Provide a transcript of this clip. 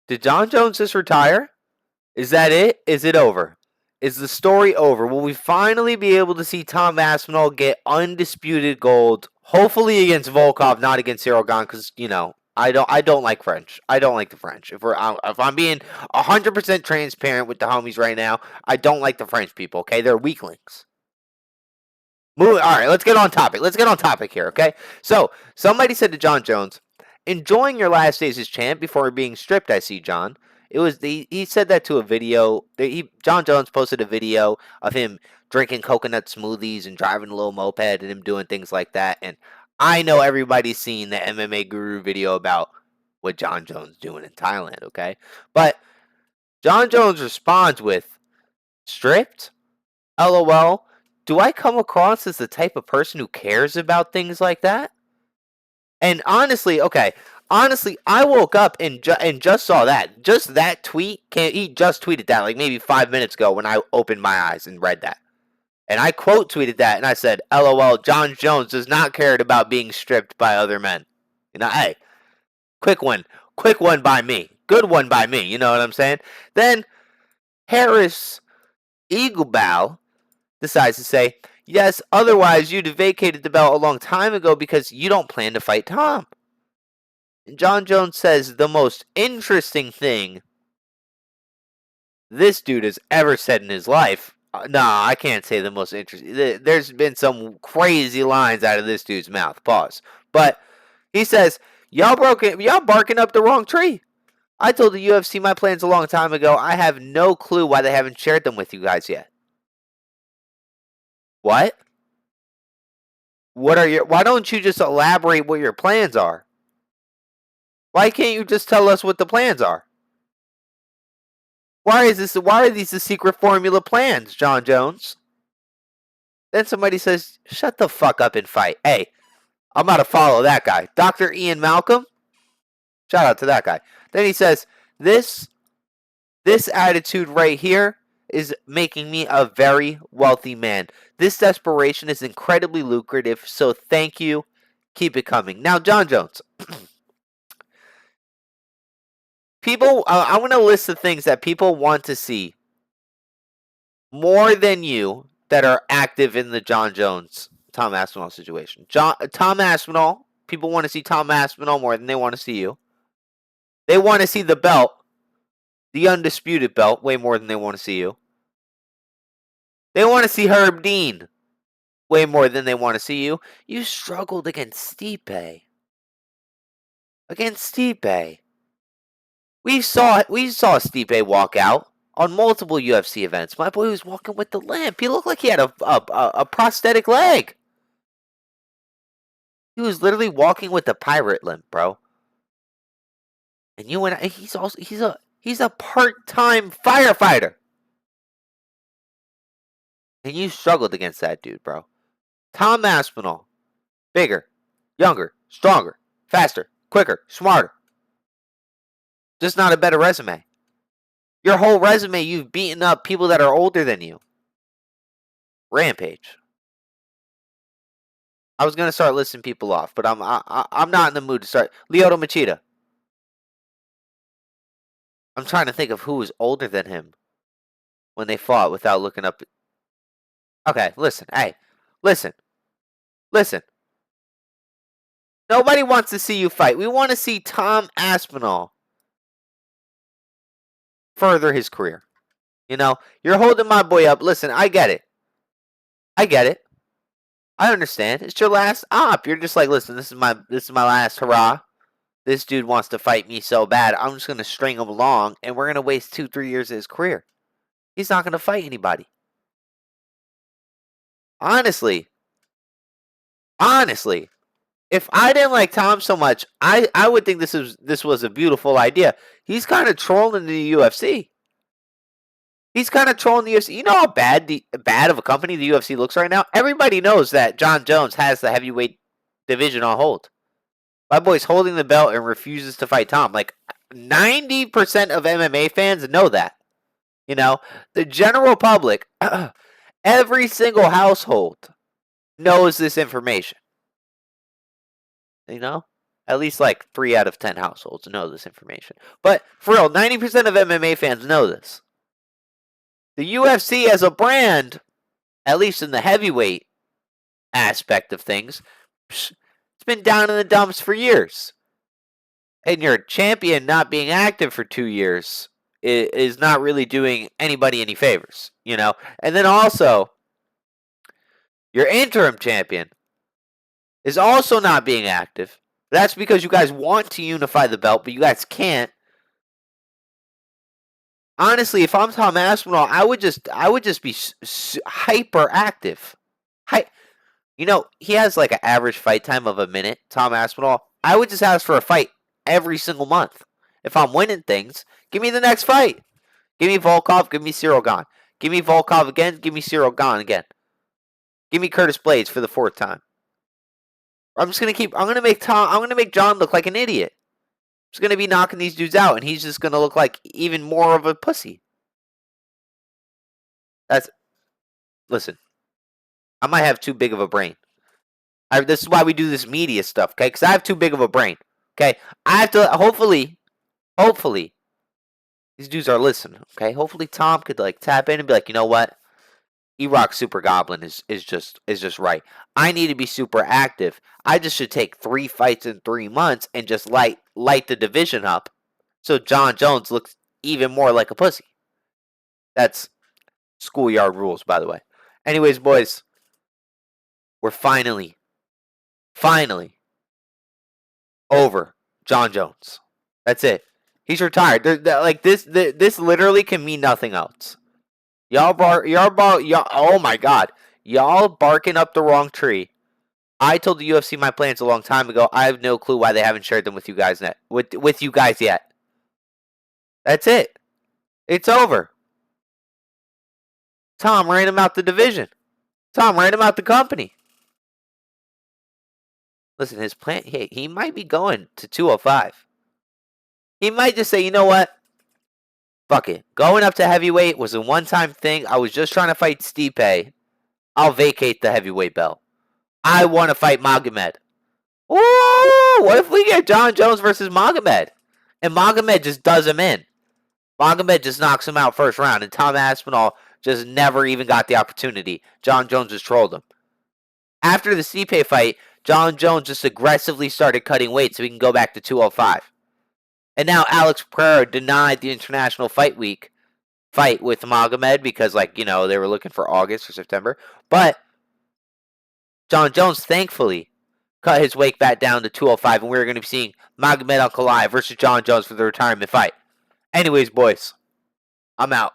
Did Jon Jones just retire? Is that it? Is it over? Is the story over? Will we finally be able to see Tom Aspinall get undisputed gold? Hopefully against Volkov, not against Cyril Gane, because I don't like French. I don't like the French. If I'm being 100% transparent with the homies right now, I don't like the French people. Okay, they're weaklings. All right, let's get on topic. Let's get on topic here. Okay, so somebody said to Jon Jones, "Enjoying your last days as champ before being stripped." I see, John. He said that to a video. Jon Jones posted a video of him drinking coconut smoothies and driving a little moped and him doing things like that. And I know everybody's seen the MMA Guru video about what Jon Jones doing in Thailand. Okay, but Jon Jones responds with, "Stripped? LOL. Do I come across as the type of person who cares about things like that?" And honestly, I woke up and just saw that. Just that tweet. He just tweeted that like maybe 5 minutes ago when I opened my eyes and read that. And I quote tweeted that and I said, "LOL, Jon Jones does not care about being stripped by other men." Hey, quick one by me. Good one by me. You know what I'm saying? Then Harris Eaglebow decides to say, "Yes, otherwise you'd have vacated the belt a long time ago because you don't plan to fight Tom." And Jon Jones says the most interesting thing this dude has ever said in his life. Nah, I can't say the most interesting. There's been some crazy lines out of this dude's mouth. Pause. But he says, y'all barking up the wrong tree. I told the UFC my plans a long time ago. I have no clue why they haven't shared them with you guys yet." What? Why don't you just elaborate what your plans are? Why can't you just tell us what the plans are? Why are these the secret formula plans, Jon Jones? Then somebody says, "Shut the fuck up and fight." Hey, I'm about to follow that guy. Dr. Ian Malcolm? Shout out to that guy. Then he says, This attitude right here is making me a very wealthy man. This desperation is incredibly lucrative, so thank you. Keep it coming." Now, Jon Jones. I'm going to list the things that people want to see more than you that are active in the Jon Jones, Tom Aspinall situation. Tom Aspinall, people want to see Tom Aspinall more than they want to see you. They want to see the belt, the undisputed belt, way more than they want to see you. They want to see Herb Dean way more than they want to see you. You struggled against Stipe. We saw Stipe walk out on multiple UFC events. My boy was walking with the limp. He looked like he had a prosthetic leg. He was literally walking with the pirate limp, bro. And he's a part-time firefighter. And you struggled against that dude, bro. Tom Aspinall, bigger, younger, stronger, faster, quicker, smarter. Just not a better resume. Your whole resume, you've beaten up people that are older than you. Rampage. I was gonna start listing people off, but I'm not in the mood to start. Lyoto Machida. I'm trying to think of who was older than him when they fought without looking up. Okay, listen. Hey, listen. Nobody wants to see you fight. We want to see Tom Aspinall further his career. You're holding my boy up. Listen, I get it. I understand. It's your last op. You're just like, listen, this is my last hurrah. This dude wants to fight me so bad. I'm just gonna string him along, and we're gonna waste 2-3 years of his career. He's not gonna fight anybody. Honestly, if I didn't like Tom so much, I would think this was a beautiful idea. He's kind of trolling the UFC. He's kind of trolling the UFC. You know how bad of a company the UFC looks right now? Everybody knows that Jon Jones has the heavyweight division on hold. My boy's holding the belt and refuses to fight Tom. Like 90% of MMA fans know that. The general public, every single household knows this information. At least like 3 out of 10 households know this information. But for real, 90% of MMA fans know this. The UFC as a brand, at least in the heavyweight aspect of things, it's been down in the dumps for years. And your champion not being active for 2 years is not really doing anybody any favors, you know? And then also, your interim champion is also not being active. That's because you guys want to unify the belt, but you guys can't. Honestly, if I'm Tom Aspinall, I would just be hyper active. You know, he has like an average fight time of a minute, Tom Aspinall. I would just ask for a fight every single month. If I'm winning things, give me the next fight. Give me Volkov, give me Cyril Gane. Give me Volkov again, give me Cyril Gane again. Give me Curtis Blades for the 4th time. I'm gonna make John look like an idiot. I'm just gonna be knocking these dudes out, and he's just gonna look like even more of a pussy. Listen, I might have too big of a brain. This is why we do this media stuff, okay? Because I have too big of a brain, okay? I have to, hopefully, these dudes are listening, okay? Hopefully Tom could, like, tap in and be like, you know what? E-Rock Super Goblin is just right. I need to be super active. I just should take 3 fights in 3 months and just light the division up so John Jones looks even more like a pussy. That's schoolyard rules, by the way. Anyways, boys, we're finally over John Jones. That's it. He's retired. Like this literally can mean nothing else. Oh my god. Y'all barking up the wrong tree. I told the UFC my plans a long time ago. I have no clue why they haven't shared them with you guys with you guys yet. That's it. It's over. Tom ran him out the division. Tom ran him out the company. Listen, his plan, he might be going to 205. He might just say, you know what? Fuck it. Going up to heavyweight was a one-time thing. I was just trying to fight Stipe. I'll vacate the heavyweight belt. I want to fight Magomed. Ooh, what if we get John Jones versus Magomed? And Magomed just does him in. Magomed just knocks him out first round. And Tom Aspinall just never even got the opportunity. John Jones just trolled him. After the Stipe fight, John Jones just aggressively started cutting weight so he can go back to 205. And now Alex Pereira denied the International Fight Week fight with Magomed because, like, you know, they were looking for August or September. But John Jones, thankfully, cut his weight back down to 205, and we're going to be seeing Magomed Ankalaev versus John Jones for the retirement fight. Anyways, boys, I'm out.